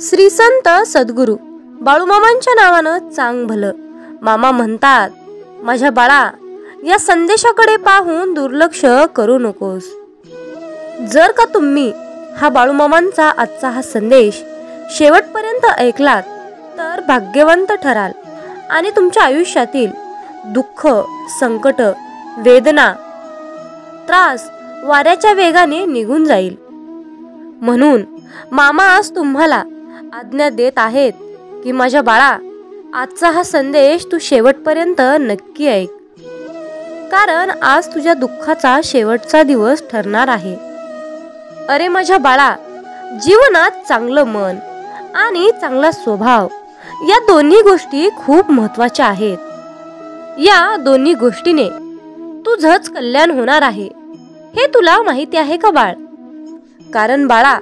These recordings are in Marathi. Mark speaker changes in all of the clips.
Speaker 1: श्री संत सद्गुरू बाळूमामांच्या नावानं चांग भलं. मामा म्हणतात, माझ्या बाळा, या संदेशाकडे पाहून दुर्लक्ष करू नकोस. जर का तुम्ही हा बाळूमामांचा आजचा हा संदेश शेवटपर्यंत ऐकलात तर भाग्यवंत ठराल आणि तुमच्या आयुष्यातील दुःख, संकट, वेदना, त्रास वाऱ्याच्या वेगाने निघून जाईल. म्हणून मामा आज तुम्हाला आज्ञा देत आहेत की माझ्या बाळा, आजचा हा संदेश तू शेवटपर्यंत नक्की ऐक, कारण आज तुझ्या दुःखाचा शेवटचा दिवस ठरणार आहे. अरे माझ्या बाळा, जीवनात चांगलं मन आणि चांगला स्वभाव या दोन्ही गोष्टी खूप महत्त्वाच्या आहेत. या दोन्ही गोष्टीने तुझंच कल्याण होणार आहे हे तुला माहिती आहे का बाळ? कारण बाळा,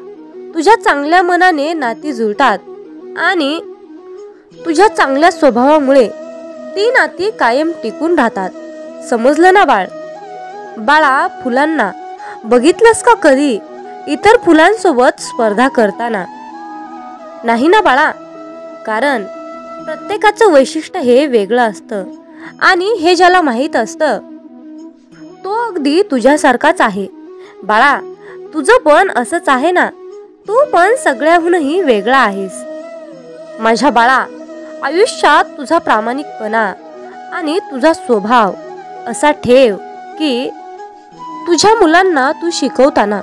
Speaker 1: तुझ्या चांगल्या मनाने नाती जुळतात आणि तुझ्या चांगल्या स्वभावामुळे ती नाती कायम टिकून राहतात. समजलं ना बाळ? बाळा, फुलांना बघितलंस का कधी इतर फुलांसोबत स्पर्धा करताना? नाही ना बाळा, कारण प्रत्येकाचं वैशिष्ट्य हे वेगळं असतं आणि हे ज्याला माहीत असतं तो अगदी तुझ्यासारखाच आहे. बाळा, तुझं पण असंच आहे ना? तू पण सगळ्याहूनही वेगळा आहेस. माझ्या बाळा, आयुष्यात तुझा प्रामाणिकपणा आणि तुझा स्वभाव असा ठेव की तुझ्या मुलांना तू शिकवताना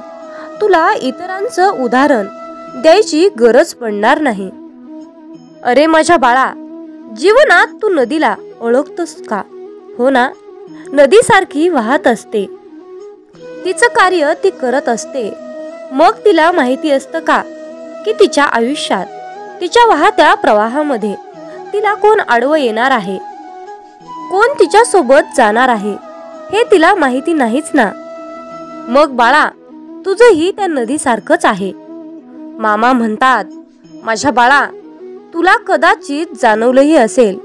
Speaker 1: तुला इतरांचं उदाहरण द्यायची गरज पडणार नाही. अरे माझ्या बाळा, जीवनात तू नदीला ओळखतोस का? हो ना, नदीसारखी वाहत असते, तिचं कार्य ती करत असते. मग तिला माहिती असतं का की तिच्या आयुष्यात, तिच्या वाहत्या प्रवाहामध्ये तिला कोण आडवं येणार आहे, कोण तिच्या सोबत जाणार आहे हे तिला माहिती नाहीच ना. मग बाळा, तुझंही त्या नदीसारखंच आहे. मामा म्हणतात, माझ्या बाळा, तुला कदाचित जाणवलंही असेल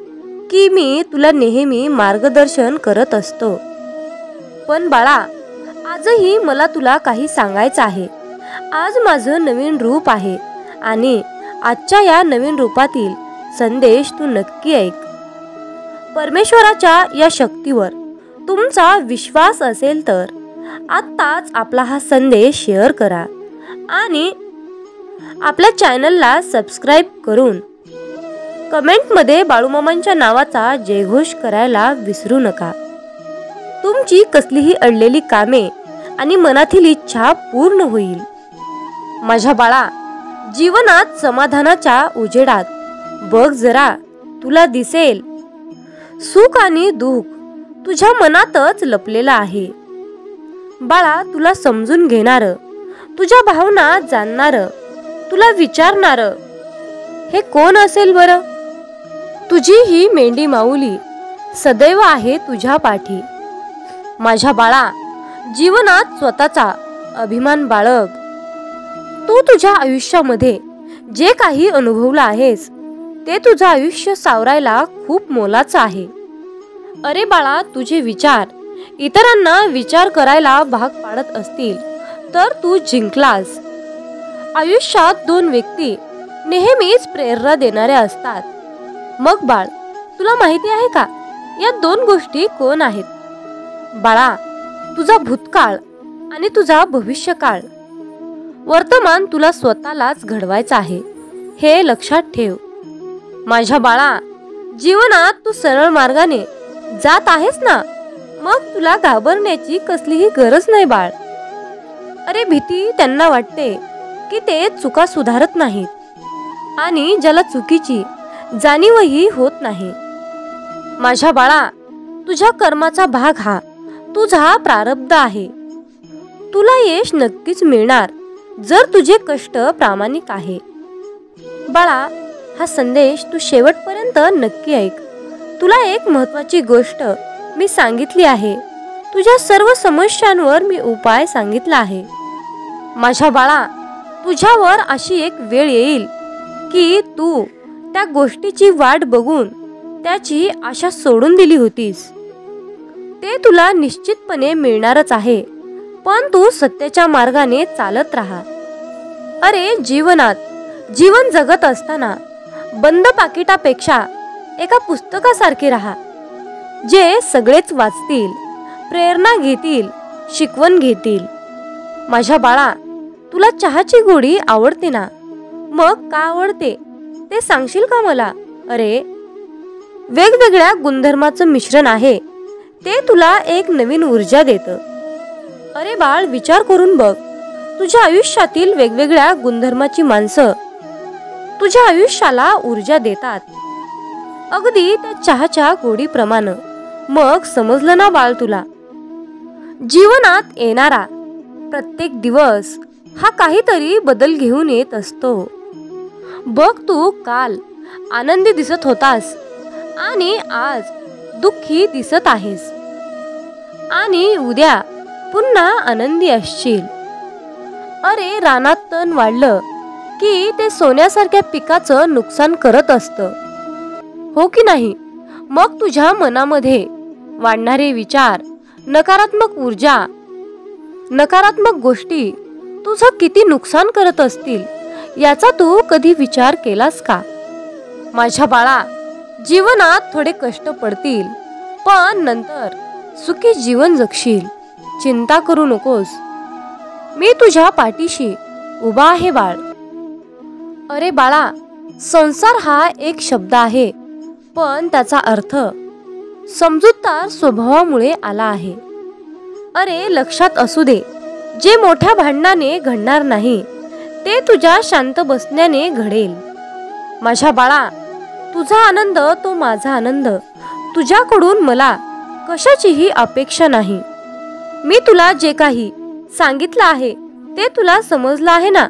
Speaker 1: की मी तुला नेहमी मार्गदर्शन करत असतो. पण बाळा, आजही मला तुला काही सांगायचं आहे. आज माझं नवीन रूप आहे आणि आजच्या या नवीन रूपातील संदेश तू नक्की ऐक. परमेश्वराच्या या शक्तीवर तुमचा विश्वास असेल तर आत्ताच आपला हा संदेश शेअर करा आणि आपल्या चॅनलला सबस्क्राईब करून कमेंटमध्ये बाळूमामांच्या नावाचा जयघोष करायला विसरू नका. तुमची कसलीही अडलेली कामे आणि मनातील इच्छा पूर्ण होईल. माझ्या बाळा, जीवनात समाधानाच्या उजेडात बघ जरा, तुला दिसेल सुख आणि दुःख तुझ्या मनातच लपलेलं आहे. बाळा, तुला समजून घेणारं, तुझ्या भावना जाणणारं, तुला विचारणारं हे कोण असेल बरं? तुझी ही मेंढी माऊली सदैव आहे तुझ्या पाठी. माझ्या बाळा, जीवनात स्वतःचा अभिमान बाळग. तू तुझ्या आयुष्यामध्ये जे काही अनुभवलं आहेस ते तुझं आयुष्य सावरायला खूप मोलाचं आहे. अरे बाळा, तुझे विचार इतरांना विचार करायला भाग पाडत असतील तर तू जिंकलास. आयुष्यात दोन व्यक्ती नेहमीच प्रेरणा देणाऱ्या असतात. मग बाळ, तुला माहिती आहे का या दोन गोष्टी कोण आहेत? बाळा, तुझा भूतकाळ आणि तुझा भविष्यकाळ. वर्तमान तुला स्वतःलाच घडवायचं आहे हे लक्षात ठेव. माझ्या बाळा, जीवनात तू सरळ मार्गाने जात आहेस ना, मग तुला घाबरण्याची कसलीही गरज नाही बाळ. अरे भीती त्यांना वाटते की ते चुका सुधारत नाहीत आणि ज्याला चुकीची जाणीवही होत नाही. माझ्या बाळा, तुझ्या कर्माचा भाग हा तुझा प्रारब्ध आहे. तुला यश नक्कीच मिळणार जर तुझे कष्ट प्रामाणिक आहे. बाळा, हा संदेश तू शेवटपर्यंत नक्की ऐक. तुला एक महत्त्वाची गोष्ट मी सांगितली आहे. तुझ्या सर्व समस्यांवर मी उपाय सांगितला आहे. माझ्या बाळा, तुझ्यावर अशी एक वेळ येईल की तू त्या गोष्टीची वाट बघून त्याची आशा सोडून दिली होतीस. ते तुला निश्चितपणे मिळणारच आहे, पण तू सत्याच्या मार्गाने चालत राहा. अरे जीवनात जीवन जगत असताना बंद पाकिटापेक्षा एका पुस्तकासारखे राहा, जे सगळेच वाचतील, प्रेरणा घेतील, शिकवण घेतील. माझ्या बाळा, तुला चहाची गोडी आवडते ना? मग का आवडते ते सांगशील का मला? अरे, वेगवेगळ्या गुणधर्माचं मिश्रण आहे, ते तुला एक नवीन ऊर्जा देतं. अरे बाळ, विचार करून बघ. तुझ्या आयुष्यातील वेगवेगळ्या गुणधर्माची माणसं तुझ्या आयुष्याला ऊर्जा देतात, अगदी त्या चहाच्या गोडीप्रमाणे. मग समजलं ना बाळ तुला? जीवनात येणारा प्रत्येक दिवस हा काहीतरी बदल घेऊन येत असतो. बघ, तू काल आनंदी दिसत होतास आणि आज दुःखी दिसत आहेस, आणि उद्या पुन्हा आनंदी असशील. अरे, रानात तण वाढलं की ते सोन्यासारख्या पिकाचं नुकसान करत असतं, हो की नाही? मग तुझ्या मनामध्ये वाढणारे विचार, नकारात्मक ऊर्जा, नकारात्मक गोष्टी तुझं किती नुकसान करत असतील, याचा तू कधी विचार केलास का? माझ्या बाळा, जीवनात थोडे कष्ट पडतील, पण नंतर सुखी जीवन जगशील. चिंता करू नकोस, मी तुझ्या पाठीशी उभा आहे बाळ. अरे बाळा, संसार हा एक शब्द आहे, पण त्याचा अर्थ समजूतदार स्वभावामुळे आला आहे. अरे, लक्षात असू दे, जे मोठ्या भांडणाने घडणार नाही, ते तुझ्या शांत बसण्याने घडेल. माझ्या बाळा, तुझा आनंद तो माझा आनंद. तुझ्याकडून मला कशाचीही अपेक्षा नाही. मी तुला जे काही सांगितलं आहे ते तुला समजलं आहे ना?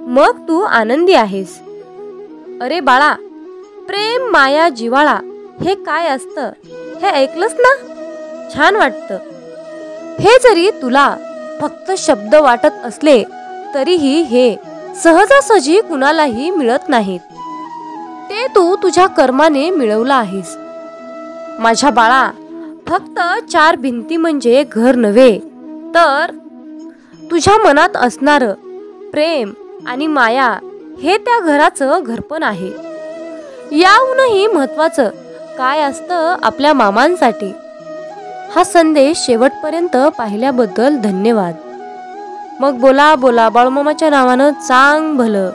Speaker 1: मग तू आनंदी आहेस. अरे बाळा, प्रेम, माया, जिव्हाळा हे काय असतं हे ऐकलंस ना? छान वाटतं. हे जरी तुला फक्त शब्द वाटत असले तरीही हे सहजासहजी कुणालाही मिळत नाहीत. ते तू तुझ्या कर्माने मिळवलं आहेस. माझ्या बाळा, फक्त 4 भिंती म्हणजे घर नव्हे, तर तुझ्या मनात असणारं प्रेम आणि माया हे त्या घराचं घरपण आहे. याहूनही महत्वाचं काय असतं आपल्या मामांसाठी? हा संदेश शेवटपर्यंत पाहिल्याबद्दल धन्यवाद. मग बोला बोला बाळूमामाच्या नावानं चांग भलं.